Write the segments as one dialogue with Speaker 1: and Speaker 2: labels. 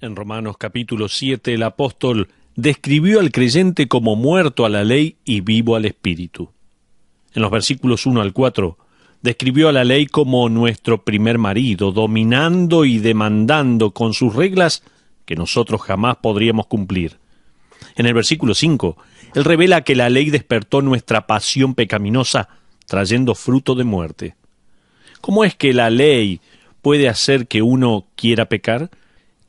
Speaker 1: En Romanos capítulo 7, el apóstol describió al creyente como muerto a la ley y vivo al Espíritu. En los versículos 1 al 4, describió a la ley como nuestro primer marido, dominando y demandando con sus reglas que nosotros jamás podríamos cumplir. En el versículo 5, él revela que la ley despertó nuestra pasión pecaminosa, trayendo fruto de muerte. ¿Cómo es que la ley puede hacer que uno quiera pecar?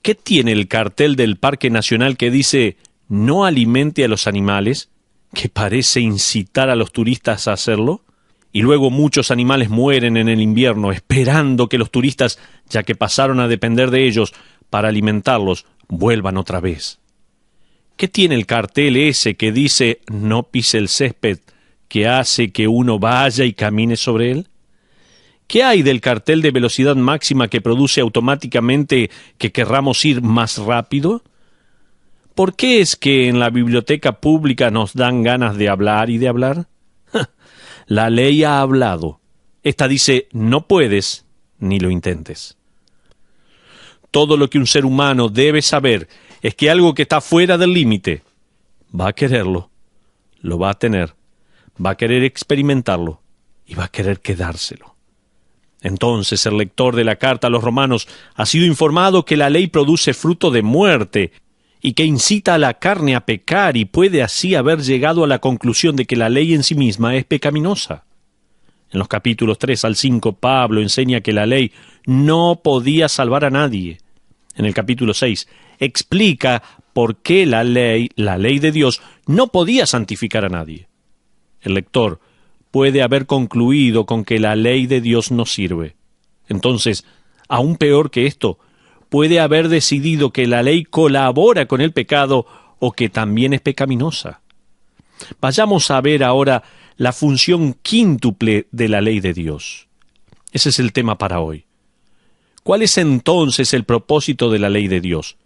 Speaker 1: ¿Qué tiene el cartel del Parque Nacional que dice no alimente a los animales, que parece incitar a los turistas a hacerlo? Y luego muchos animales mueren en el invierno, esperando que los turistas, ya que pasaron a depender de ellos para alimentarlos, vuelvan otra vez. ¿Qué tiene el cartel ese que dice no pise el césped, que hace que uno vaya y camine sobre él? ¿Qué hay del cartel de velocidad máxima que produce automáticamente que querramos ir más rápido? ¿Por qué es que en la biblioteca pública nos dan ganas de hablar y de hablar? La ley ha hablado. Esta dice, no puedes, ni lo intentes. Todo lo que un ser humano debe saber es que algo que está fuera del límite va a quererlo, lo va a tener, va a querer experimentarlo y va a querer quedárselo. Entonces el lector de la carta a los romanos ha sido informado que la ley produce fruto de muerte y que incita a la carne a pecar y puede así haber llegado a la conclusión de que la ley en sí misma es pecaminosa. En los capítulos 3 al 5, Pablo enseña que la ley no podía salvar a nadie. En el capítulo 6, explica por qué la ley de Dios, no podía santificar a nadie. El lector puede haber concluido con que la ley de Dios no sirve. Entonces, aún peor que esto, puede haber decidido que la ley colabora con el pecado o que también es pecaminosa. Vayamos a ver ahora la función quíntuple de la ley de Dios. Ese es el tema para hoy. ¿Cuál es entonces el propósito de la ley de Dios?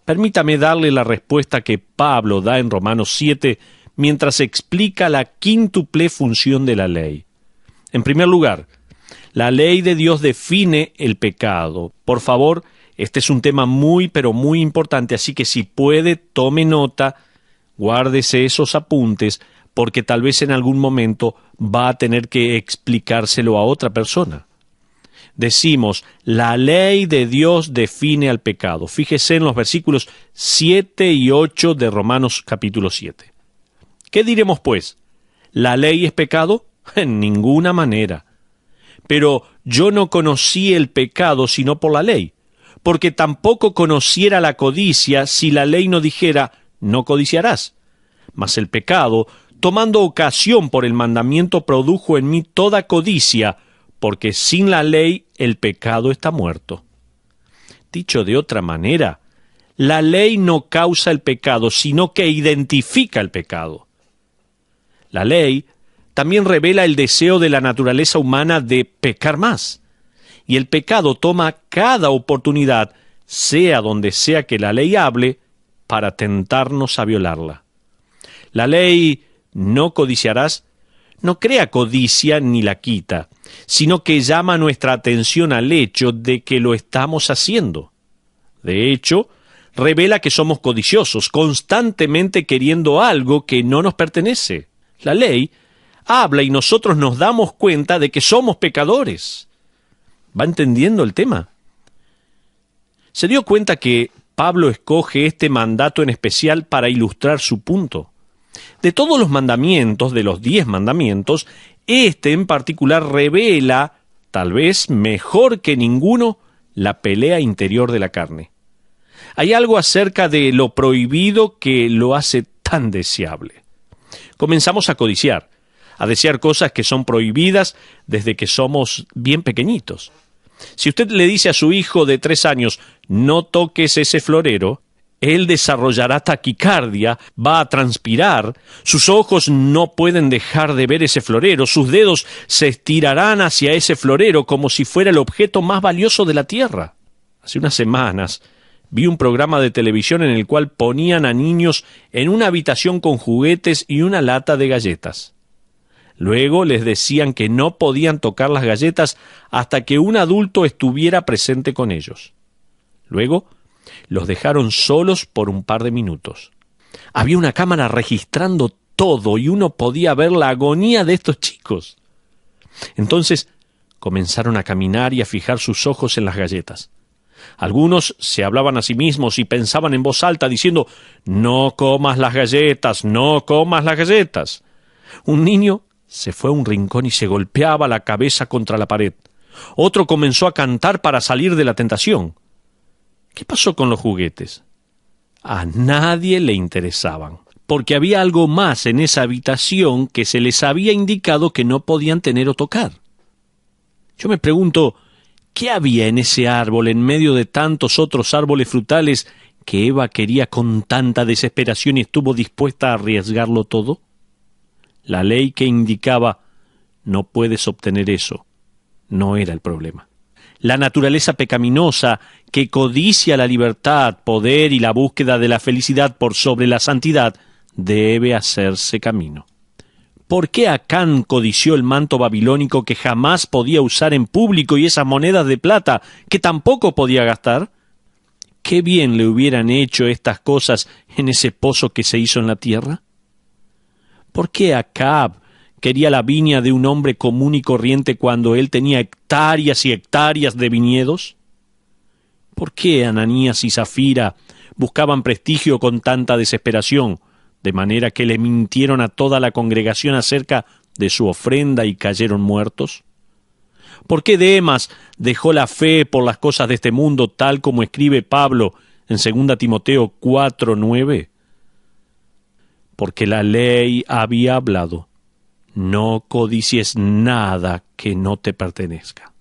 Speaker 1: Permítame darle la respuesta que Pablo da en Romanos 7, mientras explica la quíntuple función de la ley. En primer lugar, la ley de Dios define el pecado. Por favor, este es un tema muy, pero muy importante, así que si puede, tome nota, guárdese esos apuntes, porque tal vez en algún momento va a tener que explicárselo a otra persona. Decimos, la ley de Dios define al pecado. Fíjese en los versículos 7 y 8 de Romanos capítulo 7. ¿Qué diremos, pues? ¿La ley es pecado? En ninguna manera. Pero yo no conocí el pecado sino por la ley, porque tampoco conociera la codicia si la ley no dijera, no codiciarás. Mas el pecado, tomando ocasión por el mandamiento, produjo en mí toda codicia, porque sin la ley el pecado está muerto. Dicho de otra manera, la ley no causa el pecado, sino que identifica el pecado. La ley también revela el deseo de la naturaleza humana de pecar más. Y el pecado toma cada oportunidad, sea donde sea que la ley hable, para tentarnos a violarla. La ley no codiciarás no crea codicia ni la quita, sino que llama nuestra atención al hecho de que lo estamos haciendo. De hecho, revela que somos codiciosos, constantemente queriendo algo que no nos pertenece. La ley habla y nosotros nos damos cuenta de que somos pecadores. ¿Va entendiendo el tema? Se dio cuenta que Pablo escoge este mandato en especial para ilustrar su punto. De todos los mandamientos, de los 10 mandamientos, este en particular revela, tal vez mejor que ninguno, la pelea interior de la carne. Hay algo acerca de lo prohibido que lo hace tan deseable. Comenzamos a codiciar, a desear cosas que son prohibidas desde que somos bien pequeñitos. Si usted le dice a su hijo de 3 años, no toques ese florero, él desarrollará taquicardia, va a transpirar, sus ojos no pueden dejar de ver ese florero, sus dedos se estirarán hacia ese florero como si fuera el objeto más valioso de la tierra. Hace unas semanas vi un programa de televisión en el cual ponían a niños en una habitación con juguetes y una lata de galletas. Luego les decían que no podían tocar las galletas hasta que un adulto estuviera presente con ellos. Luego Los dejaron solos por un par de minutos. Había una cámara registrando todo y uno podía ver la agonía de estos chicos. Entonces comenzaron a caminar y a fijar sus ojos en las galletas. Algunos se hablaban a sí mismos y pensaban en voz alta diciendo: «No comas las galletas, no comas las galletas». Un niño se fue a un rincón y se golpeaba la cabeza contra la pared. Otro comenzó a cantar para salir de la tentación. ¿Qué pasó con los juguetes? A nadie le interesaban, porque había algo más en esa habitación que se les había indicado que no podían tener o tocar. Yo me pregunto, ¿qué había en ese árbol en medio de tantos otros árboles frutales que Eva quería con tanta desesperación y estuvo dispuesta a arriesgarlo todo? La ley que indicaba «no puedes obtener eso» no era el problema. La naturaleza pecaminosa que codicia la libertad, poder y la búsqueda de la felicidad por sobre la santidad debe hacerse camino. ¿Por qué Acán codició el manto babilónico que jamás podía usar en público y esas monedas de plata que tampoco podía gastar? ¿Qué bien le hubieran hecho estas cosas en ese pozo que se hizo en la tierra? ¿Por qué Acab quería la viña de un hombre común y corriente cuando él tenía hectáreas y hectáreas de viñedos? ¿Por qué Ananías y Zafira buscaban prestigio con tanta desesperación, de manera que le mintieron a toda la congregación acerca de su ofrenda y cayeron muertos? ¿Por qué Demas dejó la fe por las cosas de este mundo, tal como escribe Pablo en 2 Timoteo 4:9? Porque la ley había hablado: «No codicies nada que no te pertenezca».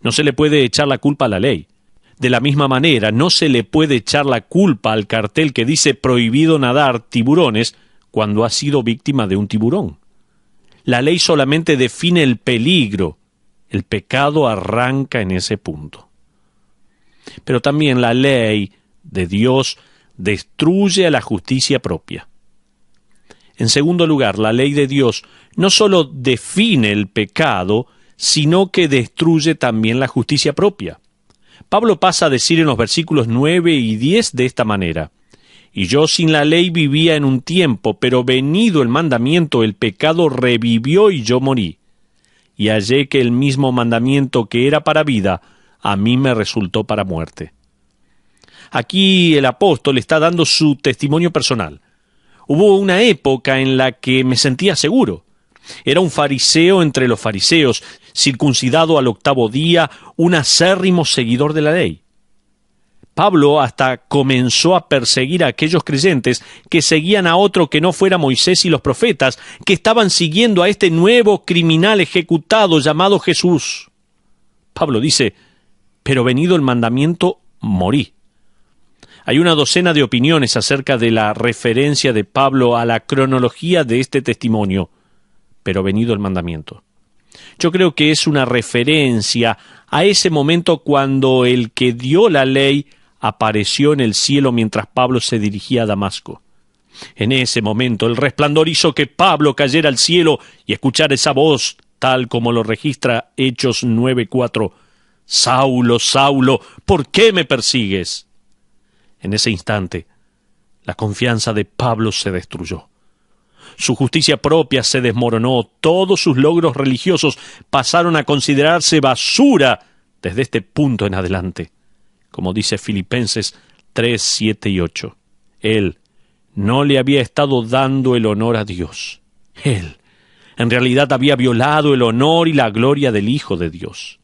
Speaker 1: No se le puede echar la culpa a la ley. De la misma manera, no se le puede echar la culpa al cartel que dice «prohibido nadar tiburones» cuando ha sido víctima de un tiburón. La ley solamente define el peligro. El pecado arranca en ese punto. Pero también la ley de Dios destruye a la justicia propia. En segundo lugar, la ley de Dios no solo define el pecado, sino que destruye también la justicia propia. Pablo pasa a decir en los versículos 9 y 10 de esta manera: «Y yo sin la ley vivía en un tiempo, pero venido el mandamiento, el pecado revivió y yo morí. Y hallé que el mismo mandamiento que era para vida, a mí me resultó para muerte». Aquí el apóstol está dando su testimonio personal. Hubo una época en la que me sentía seguro. Era un fariseo entre los fariseos, circuncidado al 8º día, un acérrimo seguidor de la ley. Pablo hasta comenzó a perseguir a aquellos creyentes que seguían a otro que no fuera Moisés y los profetas, que estaban siguiendo a este nuevo criminal ejecutado llamado Jesús. Pablo dice: «Pero venido el mandamiento, morí». Hay una docena de opiniones acerca de la referencia de Pablo a la cronología de este testimonio, pero venido el mandamiento. Yo creo que es una referencia a ese momento cuando el que dio la ley apareció en el cielo mientras Pablo se dirigía a Damasco. En ese momento el resplandor hizo que Pablo cayera al cielo y escuchara esa voz, tal como lo registra Hechos 9:4. «Saulo, Saulo, ¿por qué me persigues?». En ese instante, la confianza de Pablo se destruyó. Su justicia propia se desmoronó, todos sus logros religiosos pasaron a considerarse basura desde este punto en adelante. Como dice Filipenses 3, 7 y 8. Él no le había estado dando el honor a Dios. Él, en realidad, había violado el honor y la gloria del Hijo de Dios.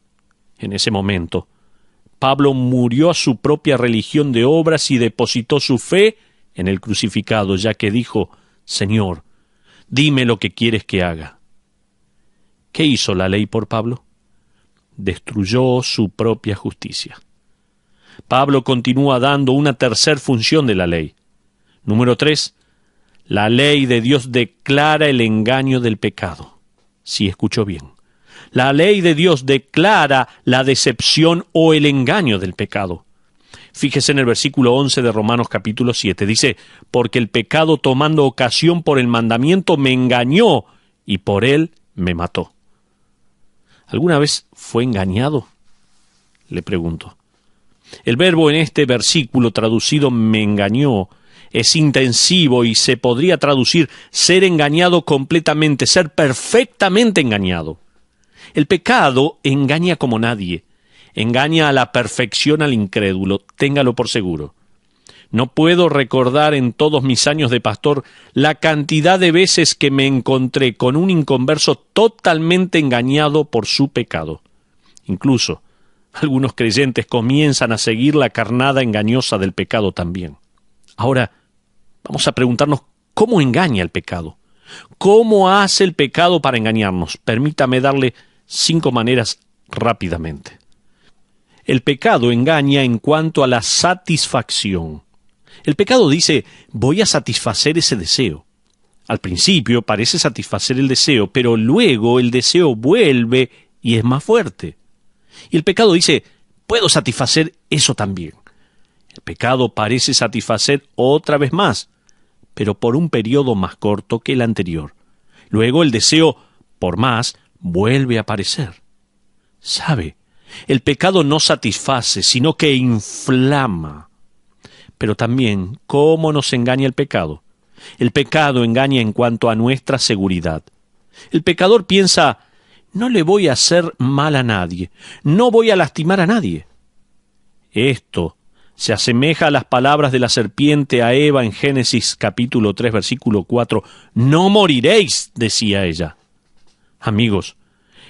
Speaker 1: En ese momento, Pablo murió a su propia religión de obras y depositó su fe en el crucificado, ya que dijo: «Señor, dime lo que quieres que haga». ¿Qué hizo la ley por Pablo? Destruyó su propia justicia. Pablo continúa dando una tercera función de la ley. Número 3. La ley de Dios declara el engaño del pecado. Sí, escuchó bien. La ley de Dios declara la decepción o el engaño del pecado. Fíjese en el versículo 11 de Romanos capítulo 7. Dice: «Porque el pecado, tomando ocasión por el mandamiento, me engañó y por él me mató». ¿Alguna vez fue engañado? Le pregunto. El verbo en este versículo traducido me engañó es intensivo y se podría traducir ser engañado completamente, ser perfectamente engañado. El pecado engaña como nadie, engaña a la perfección al incrédulo, téngalo por seguro. No puedo recordar en todos mis años de pastor la cantidad de veces que me encontré con un inconverso totalmente engañado por su pecado. Incluso, algunos creyentes comienzan a seguir la carnada engañosa del pecado también. Ahora, vamos a preguntarnos cómo engaña el pecado. ¿Cómo hace el pecado para engañarnos? Permítame darle 5 maneras rápidamente. El pecado engaña en cuanto a la satisfacción. El pecado dice, voy a satisfacer ese deseo. Al principio parece satisfacer el deseo, pero luego el deseo vuelve y es más fuerte. Y el pecado dice, puedo satisfacer eso también. El pecado parece satisfacer otra vez más, pero por un periodo más corto que el anterior. Luego el deseo, por más, vuelve a aparecer. ¿Sabe? El pecado no satisface, sino que inflama. Pero también, ¿cómo nos engaña el pecado? El pecado engaña en cuanto a nuestra seguridad. El pecador piensa, no le voy a hacer mal a nadie, no voy a lastimar a nadie. Esto se asemeja a las palabras de la serpiente a Eva en Génesis capítulo 3, versículo 4. No moriréis, decía ella. Amigos,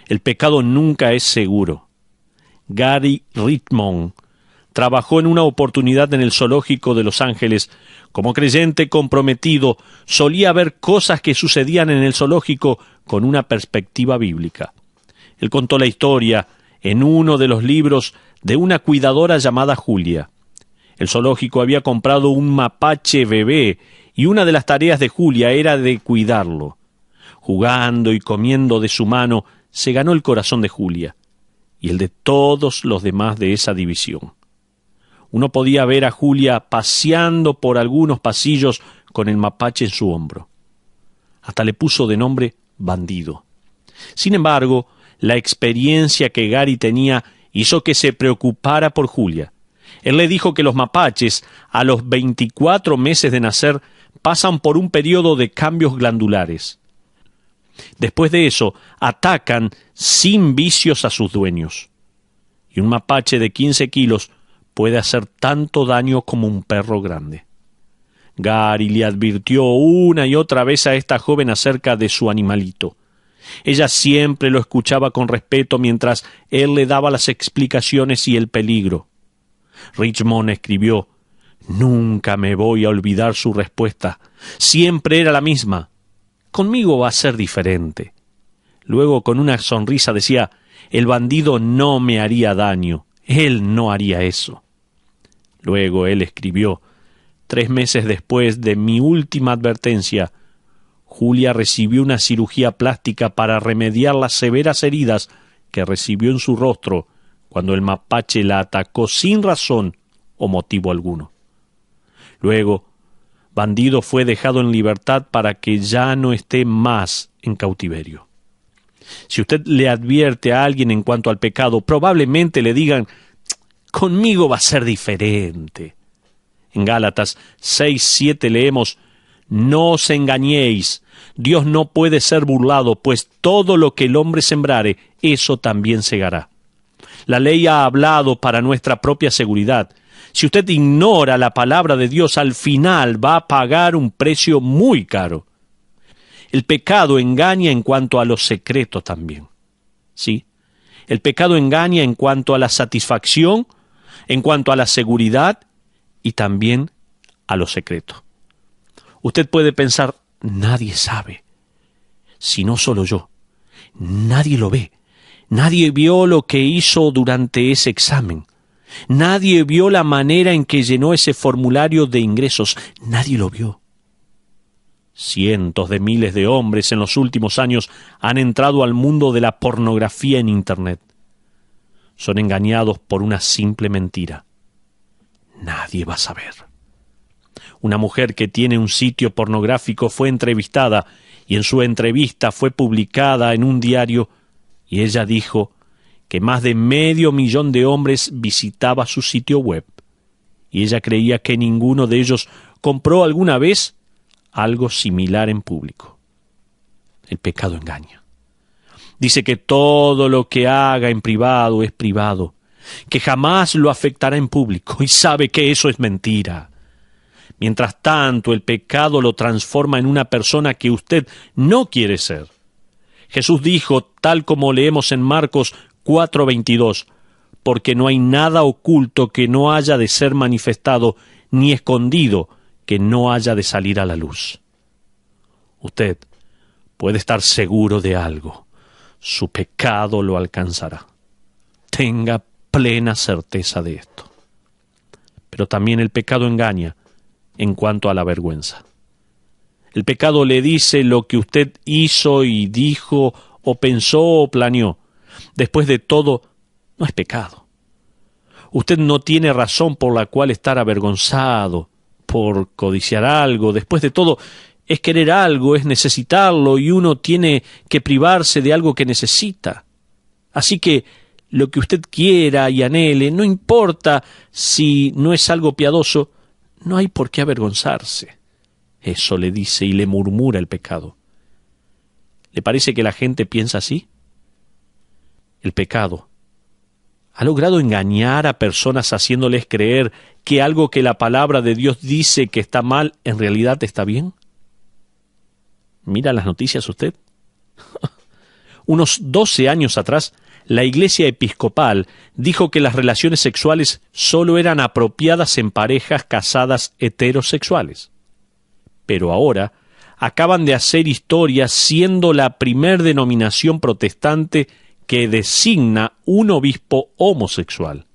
Speaker 1: el pecado nunca es seguro. Gary Richmond trabajó en una oportunidad en el zoológico de Los Ángeles. Como creyente comprometido, solía ver cosas que sucedían en el zoológico con una perspectiva bíblica. Él contó la historia en uno de los libros de una cuidadora llamada Julia. El zoológico había comprado un mapache bebé y una de las tareas de Julia era de cuidarlo. Jugando y comiendo de su mano, se ganó el corazón de Julia y el de todos los demás de esa división. Uno podía ver a Julia paseando por algunos pasillos con el mapache en su hombro. Hasta le puso de nombre Bandido. Sin embargo, la experiencia que Gary tenía hizo que se preocupara por Julia. Él le dijo que los mapaches, a los 24 meses de nacer, pasan por un periodo de cambios glandulares. Después de eso, atacan sin vicios a sus dueños. Y un mapache de 15 kilos puede hacer tanto daño como un perro grande. Gary le advirtió una y otra vez a esta joven acerca de su animalito. Ella siempre lo escuchaba con respeto mientras él le daba las explicaciones y el peligro. Richmond escribió, nunca me voy a olvidar su respuesta. Siempre era la misma. Conmigo va a ser diferente. Luego, con una sonrisa, decía, el bandido no me haría daño. Él no haría eso. Luego él escribió, 3 meses después de mi última advertencia, Julia recibió una cirugía plástica para remediar las severas heridas que recibió en su rostro cuando el mapache la atacó sin razón o motivo alguno. Luego, Bandido fue dejado en libertad para que ya no esté más en cautiverio. Si usted le advierte a alguien en cuanto al pecado, probablemente le digan, conmigo va a ser diferente. En Gálatas 6:7 leemos, no os engañéis, Dios no puede ser burlado, pues todo lo que el hombre sembrare, eso también segará. La ley ha hablado para nuestra propia seguridad. Si usted ignora la palabra de Dios, al final va a pagar un precio muy caro. El pecado engaña en cuanto a lo secreto también. ¿Sí? El pecado engaña en cuanto a la satisfacción, en cuanto a la seguridad y también a lo secreto. Usted puede pensar, nadie sabe, sino solo yo. Nadie lo ve. Nadie vio lo que hizo durante ese examen. Nadie vio la manera en que llenó ese formulario de ingresos. Nadie lo vio. Cientos de miles de hombres en los últimos años han entrado al mundo de la pornografía en Internet. Son engañados por una simple mentira. Nadie va a saber. Una mujer que tiene un sitio pornográfico fue entrevistada y en su entrevista fue publicada en un diario y ella dijo que más de 500.000 de hombres visitaba su sitio web, y ella creía que ninguno de ellos compró alguna vez algo similar en público. El pecado engaña. Dice que todo lo que haga en privado es privado, que jamás lo afectará en público, y sabe que eso es mentira. Mientras tanto, el pecado lo transforma en una persona que usted no quiere ser. Jesús dijo, tal como leemos en Marcos 4:22, porque no hay nada oculto que no haya de ser manifestado, ni escondido que no haya de salir a la luz. Usted puede estar seguro de algo: su pecado lo alcanzará. Tenga plena certeza de esto. Pero también el pecado engaña en cuanto a la vergüenza. El pecado le dice lo que usted hizo y dijo o pensó o planeó. Después de todo, no es pecado. Usted no tiene razón por la cual estar avergonzado, por codiciar algo. Después de todo, es querer algo, es necesitarlo, y uno tiene que privarse de algo que necesita. Así que lo que usted quiera y anhele, no importa si no es algo piadoso, no hay por qué avergonzarse. Eso le dice y le murmura el pecado. ¿Le parece que la gente piensa así? El pecado ha logrado engañar a personas haciéndoles creer que algo que la palabra de Dios dice que está mal, en realidad está bien. ¿Mira las noticias usted? Unos 12 años atrás, la Iglesia Episcopal dijo que las relaciones sexuales solo eran apropiadas en parejas casadas heterosexuales. Pero ahora acaban de hacer historia siendo la primer denominación protestante que designa un obispo homosexual.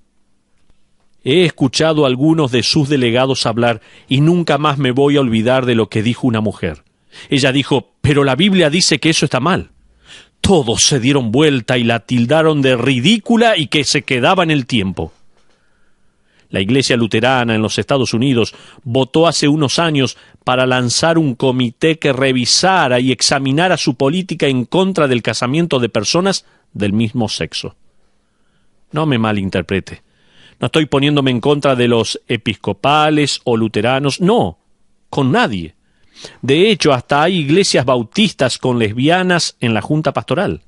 Speaker 1: He escuchado a algunos de sus delegados hablar y nunca más me voy a olvidar de lo que dijo una mujer. Ella dijo, pero la Biblia dice que eso está mal. Todos se dieron vuelta y la tildaron de ridícula y que se quedaba en el tiempo. La Iglesia Luterana en los Estados Unidos votó hace unos años para lanzar un comité que revisara y examinara su política en contra del casamiento de personas del mismo sexo. No me malinterprete. No estoy poniéndome en contra de los episcopales o luteranos, no, con nadie. De hecho, hasta hay iglesias bautistas con lesbianas en la junta pastoral.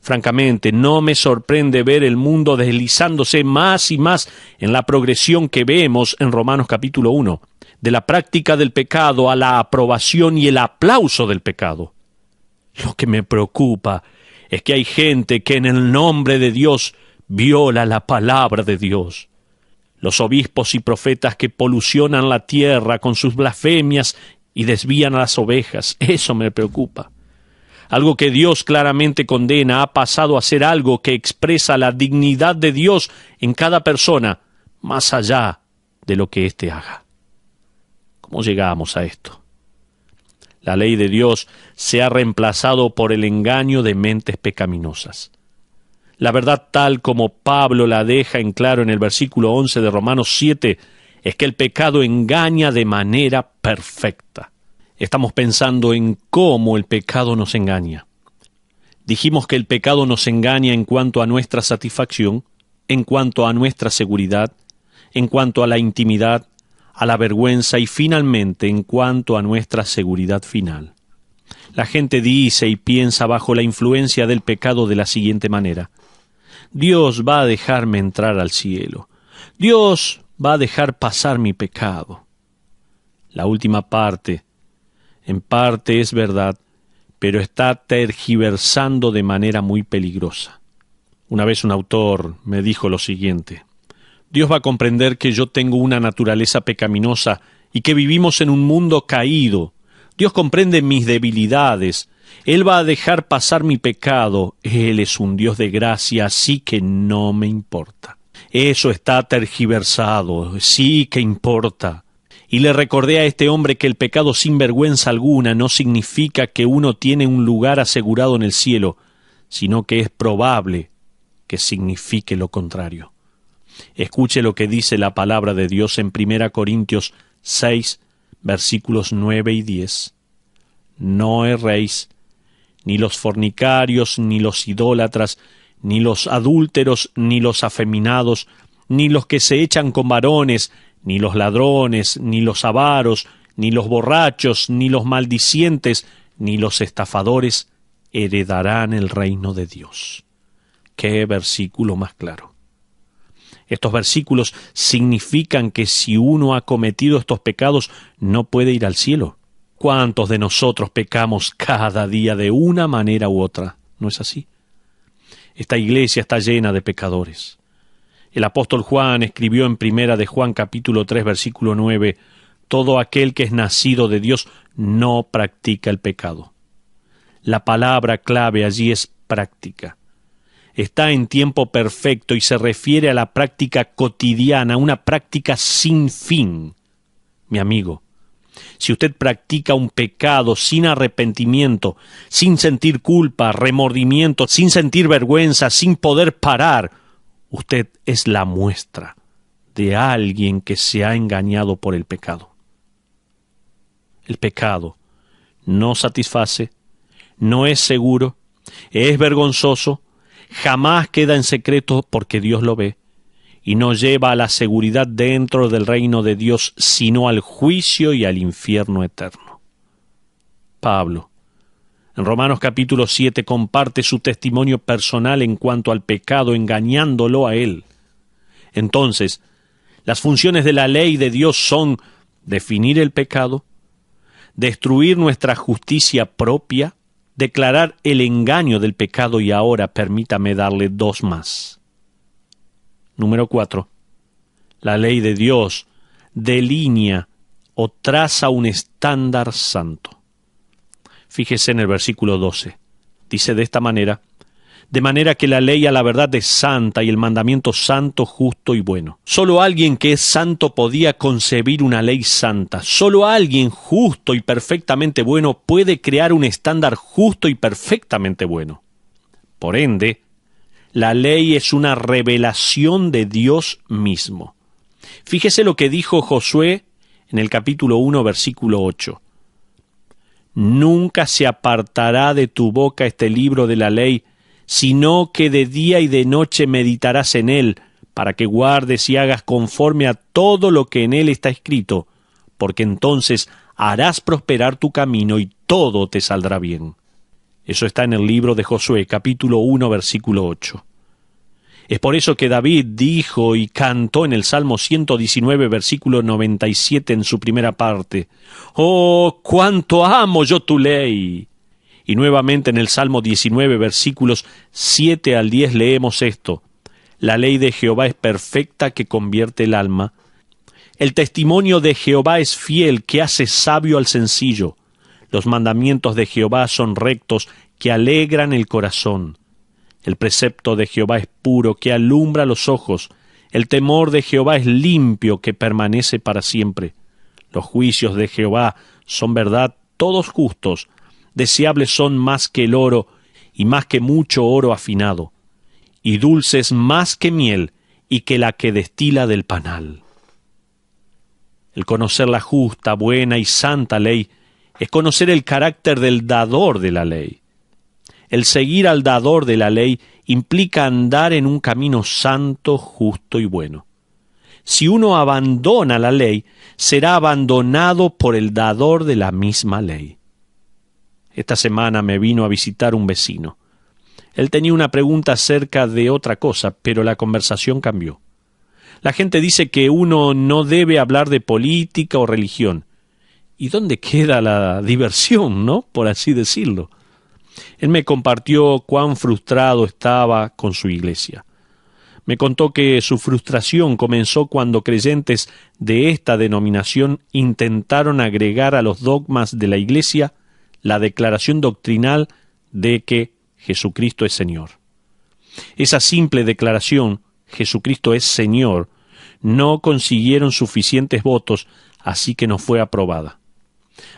Speaker 1: Francamente, no me sorprende ver el mundo deslizándose más y más en la progresión que vemos en Romanos capítulo 1, de la práctica del pecado a la aprobación y el aplauso del pecado. Lo que me preocupa es que hay gente que en el nombre de Dios viola la palabra de Dios. Los obispos y profetas que polucionan la tierra con sus blasfemias y desvían a las ovejas, eso me preocupa. Algo que Dios claramente condena ha pasado a ser algo que expresa la dignidad de Dios en cada persona, más allá de lo que éste haga. ¿Cómo llegamos a esto? La ley de Dios se ha reemplazado por el engaño de mentes pecaminosas. La verdad, tal como Pablo la deja en claro en el versículo 11 de Romanos 7, es que el pecado engaña de manera perfecta. Estamos pensando en cómo el pecado nos engaña. Dijimos que el pecado nos engaña en cuanto a nuestra satisfacción, en cuanto a nuestra seguridad, en cuanto a la intimidad, a la vergüenza y finalmente en cuanto a nuestra seguridad final. La gente dice y piensa bajo la influencia del pecado de la siguiente manera: Dios va a dejarme entrar al cielo. Dios va a dejar pasar mi pecado. La última parte, en parte es verdad, pero está tergiversando de manera muy peligrosa. Una vez un autor me dijo lo siguiente: Dios va a comprender que yo tengo una naturaleza pecaminosa y que vivimos en un mundo caído. Dios comprende mis debilidades. Él va a dejar pasar mi pecado. Él es un Dios de gracia, así que no me importa. Eso está tergiversado, sí que importa. Y le recordé a este hombre que el pecado sin vergüenza alguna no significa que uno tiene un lugar asegurado en el cielo, sino que es probable que signifique lo contrario. Escuche lo que dice la palabra de Dios en 1 Corintios 6, versículos 9 y 10. No erréis, ni los fornicarios, ni los idólatras, ni los adúlteros, ni los afeminados, ni los que se echan con varones, ni los ladrones, ni los avaros, ni los borrachos, ni los maldicientes, ni los estafadores heredarán el reino de Dios. ¡Qué versículo más claro! Estos versículos significan que si uno ha cometido estos pecados, no puede ir al cielo. ¿Cuántos de nosotros pecamos cada día de una manera u otra? ¿No es así? Esta iglesia está llena de pecadores. El apóstol Juan escribió en Primera de Juan capítulo 3 versículo 9, todo aquel que es nacido de Dios no practica el pecado. La palabra clave allí es práctica. Está en tiempo perfecto y se refiere a la práctica cotidiana, una práctica sin fin. Mi amigo, si usted practica un pecado sin arrepentimiento, sin sentir culpa, remordimiento, sin sentir vergüenza, sin poder parar, usted es la muestra de alguien que se ha engañado por el pecado. El pecado no satisface, no es seguro, es vergonzoso, jamás queda en secreto porque Dios lo ve, y no lleva a la seguridad dentro del reino de Dios, sino al juicio y al infierno eterno. Pablo, en Romanos capítulo 7, comparte su testimonio personal en cuanto al pecado, engañándolo a él. Entonces, las funciones de la ley de Dios son definir el pecado, destruir nuestra justicia propia, declarar el engaño del pecado y ahora permítame darle dos más. Número 4. La ley de Dios delinea o traza un estándar santo. Fíjese en el versículo 12. Dice de esta manera, de manera que la ley a la verdad es santa y el mandamiento santo, justo y bueno. Solo alguien que es santo podía concebir una ley santa. Solo alguien justo y perfectamente bueno puede crear un estándar justo y perfectamente bueno. Por ende, la ley es una revelación de Dios mismo. Fíjese lo que dijo Josué en el capítulo 1, versículo 8. Nunca se apartará de tu boca este libro de la ley, sino que de día y de noche meditarás en él, para que guardes y hagas conforme a todo lo que en él está escrito, porque entonces harás prosperar tu camino y todo te saldrá bien. Eso está en el libro de Josué, capítulo 1, versículo 8. Es por eso que David dijo y cantó en el Salmo 119, versículo 97 en su primera parte, «Oh, cuánto amo yo tu ley». Y nuevamente en el Salmo 19, versículos 7 al 10 leemos esto, «La ley de Jehová es perfecta que convierte el alma. El testimonio de Jehová es fiel que hace sabio al sencillo. Los mandamientos de Jehová son rectos que alegran el corazón. El precepto de Jehová es puro, que alumbra los ojos. El temor de Jehová es limpio, que permanece para siempre. Los juicios de Jehová son verdad, todos justos. Deseables son más que el oro, y más que mucho oro afinado. Y dulces más que miel, y que la que destila del panal. El conocer la justa, buena y santa ley es conocer el carácter del dador de la ley. El seguir al dador de la ley implica andar en un camino santo, justo y bueno. Si uno abandona la ley, será abandonado por el dador de la misma ley. Esta semana me vino a visitar un vecino. Él tenía una pregunta acerca de otra cosa, pero la conversación cambió. La gente dice que uno no debe hablar de política o religión. ¿Y dónde queda la diversión, no? Por así decirlo. Él me compartió cuán frustrado estaba con su iglesia. Me contó que su frustración comenzó cuando creyentes de esta denominación intentaron agregar a los dogmas de la iglesia la declaración doctrinal de que Jesucristo es Señor. Esa simple declaración, Jesucristo es Señor, no consiguieron suficientes votos, así que no fue aprobada.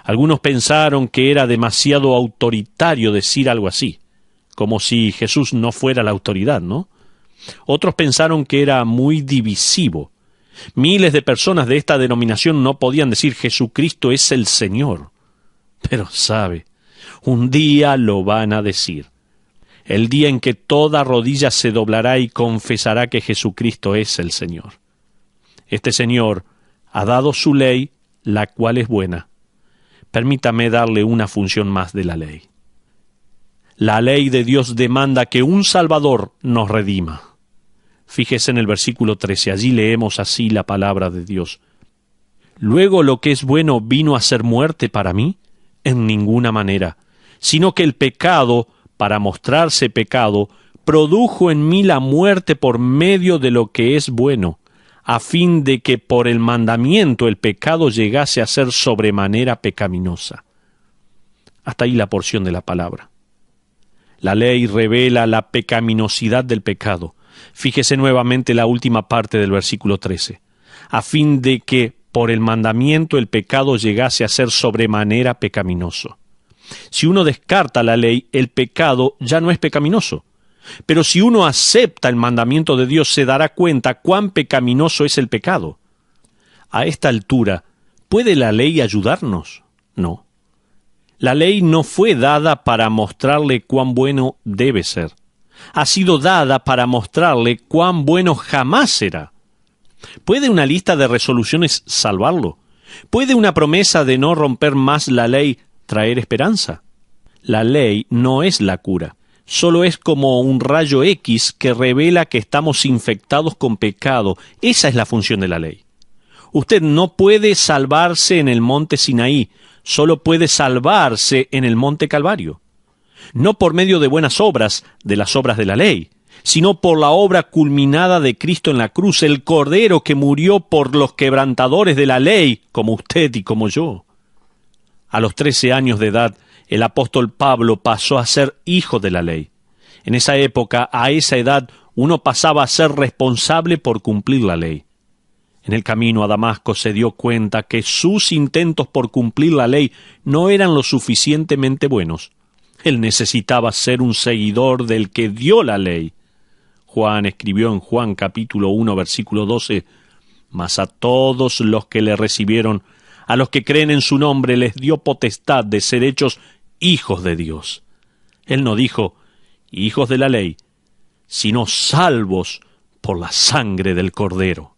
Speaker 1: Algunos pensaron que era demasiado autoritario decir algo así, como si Jesús no fuera la autoridad, ¿no? Otros pensaron que era muy divisivo. Miles de personas de esta denominación no podían decir Jesucristo es el Señor. Pero sabe, un día lo van a decir. el día en que toda rodilla se doblará y confesará que Jesucristo es el Señor. Este Señor ha dado su ley, la cual es buena. Permítame darle una función más de la ley. La ley de Dios demanda que un Salvador nos redima. Fíjese en el versículo 13, allí leemos así la palabra de Dios. Luego lo que es bueno vino a ser muerte para mí, en ninguna manera, sino que el pecado, para mostrarse pecado, produjo en mí la muerte por medio de lo que es bueno, a fin de que por el mandamiento el pecado llegase a ser sobremanera pecaminosa. Hasta ahí la porción de la palabra. La ley revela la pecaminosidad del pecado. Fíjese nuevamente la última parte del versículo 13. A fin de que por el mandamiento el pecado llegase a ser sobremanera pecaminoso. Si uno descarta la ley, el pecado ya no es pecaminoso. Pero si uno acepta el mandamiento de Dios, se dará cuenta cuán pecaminoso es el pecado. A esta altura, ¿puede la ley ayudarnos? No. La ley no fue dada para mostrarle cuán bueno debe ser. Ha sido dada para mostrarle cuán bueno jamás será. ¿Puede una lista de resoluciones salvarlo? ¿Puede una promesa de no romper más la ley traer esperanza? La ley no es la cura. Solo es como un rayo X que revela que estamos infectados con pecado. Esa es la función de la ley. Usted no puede salvarse en el monte Sinaí, solo puede salvarse en el monte Calvario. No por medio de buenas obras, de las obras de la ley, sino por la obra culminada de Cristo en la cruz, el Cordero que murió por los quebrantadores de la ley, como usted y como yo. A los 13 años de edad, el apóstol Pablo pasó a ser hijo de la ley. En esa época, a esa edad, uno pasaba a ser responsable por cumplir la ley. En el camino a Damasco se dio cuenta que sus intentos por cumplir la ley no eran lo suficientemente buenos. Él necesitaba ser un seguidor del que dio la ley. Juan escribió en Juan capítulo 1, versículo 12, «Mas a todos los que le recibieron, a los que creen en su nombre, les dio potestad de ser hechos hijos de Dios». Él no dijo, hijos de la ley, sino salvos por la sangre del Cordero.